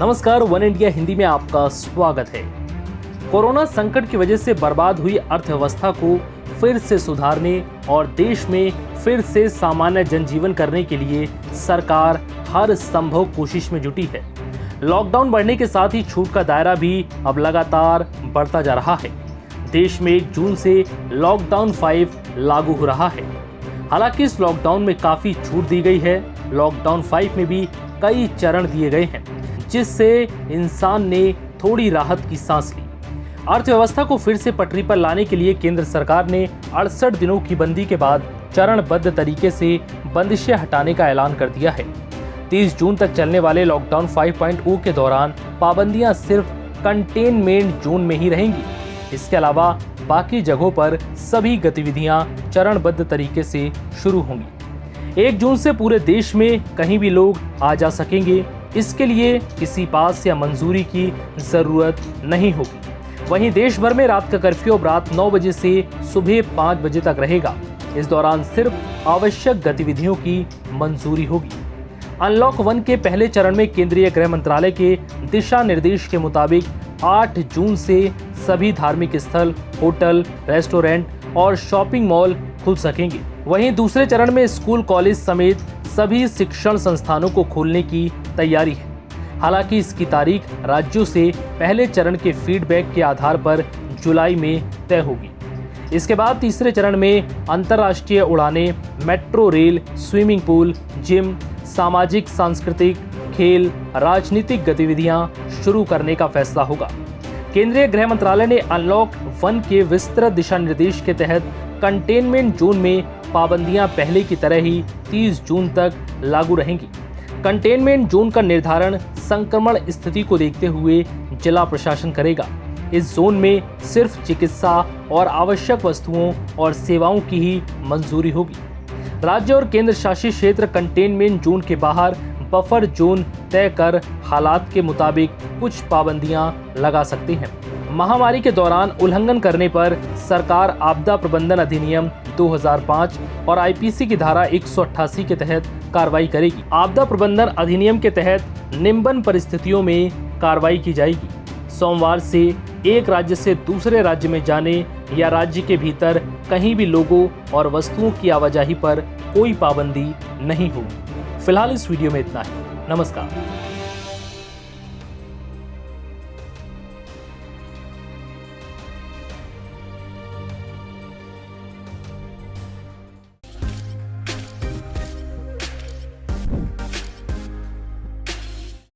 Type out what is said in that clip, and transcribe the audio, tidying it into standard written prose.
नमस्कार, one India Hindi में आपका स्वागत है। कोरोना संकट की वजह से बर्बाद हुई अर्थव्यवस्था को फिर से सुधारने और देश में फिर से सामान्य जनजीवन करने के लिए सरकार हर संभव कोशिश में जुटी है। लॉकडाउन बढ़ने के साथ ही छूट का दायरा भी अब लगातार बढ़ता जा रहा है। देश में 1 जून से लॉकडाउन 5 लागू हो रहा है। हालांकि इस लॉकडाउन में काफी छूट दी गई है। लॉकडाउन 5 में भी कई चरण दिए गए हैं, जिससे इंसान ने थोड़ी राहत की सांस ली। अर्थव्यवस्था को फिर से पटरी पर लाने के लिए केंद्र सरकार ने 68 दिनों की बंदी के बाद चरणबद्ध तरीके से बंदिशें हटाने का ऐलान कर दिया है। 30 जून तक चलने वाले लॉकडाउन 5.0 के दौरान पाबंदियां सिर्फ कंटेनमेंट जोन में ही रहेंगी। इसके अलावा बाकी जगहों पर सभी गतिविधियां चरणबद्ध तरीके से शुरू होंगी। 1 जून से पूरे देश में कहीं भी लोग आ जा सकेंगे। इसके लिए किसी पास या मंजूरी की जरूरत नहीं होगी। वहीं देश भर में रात का कर्फ्यू अब रात 9 बजे से सुबह 5 बजे तक रहेगा। इस दौरान सिर्फ आवश्यक गतिविधियों की मंजूरी होगी। अनलॉक 1 के पहले चरण में केंद्रीय गृह मंत्रालय के दिशा निर्देश के मुताबिक 8 जून से सभी धार्मिक स्थल, होटल, रेस्टोरेंट और शॉपिंग मॉल खुल सकेंगे। वहीं दूसरे चरण में स्कूल, कॉलेज समेत सभी शिक्षण संस्थानों को खोलने की तैयारी है। हालांकि इसकी तारीख राज्यों से पहले चरण के फीडबैक के आधार पर जुलाई में तय होगी। इसके बाद तीसरे चरण में अंतर्राष्ट्रीय उड़ानें, metro rail, swimming pool, gym, सामाजिक सांस्कृतिक, खेल, राजनीतिक गतिविधियां शुरू करने का फैसला होगा। केंद्रीय गृह मंत्रालय ने अनलॉक 1 के विस्तृत दिशा निर्देश के तहत कंटेनमेंट जोन में पाबंदियां पहले की तरह ही 30 जून तक लागू रहेंगी। कंटेनमेंट जोन का निर्धारण संक्रमण स्थिति को देखते हुए जिला प्रशासन करेगा। इस जोन में सिर्फ चिकित्सा और आवश्यक वस्तुओं और सेवाओं की ही मंजूरी होगी। राज्य और केंद्र शासित क्षेत्र कंटेनमेंट जोन के बाहर बफर जोन तय कर हालात के मुताबिक कुछ पाबंदियां लगा सकते हैं। महामारी के दौरान उल्लंघन करने पर सरकार आपदा प्रबंधन अधिनियम 2005 और आईपीसी की धारा 188 के तहत कार्रवाई करेगी। आपदा प्रबंधन अधिनियम के तहत निम्बन परिस्थितियों में कार्रवाई की जाएगी। सोमवार से एक राज्य से दूसरे राज्य में जाने या राज्य के भीतर कहीं भी लोगों और वस्तुओं की आवाजाही पर कोई पाबंदी नहीं होगी। फिलहाल इस वीडियो में इतना ही। नमस्कार।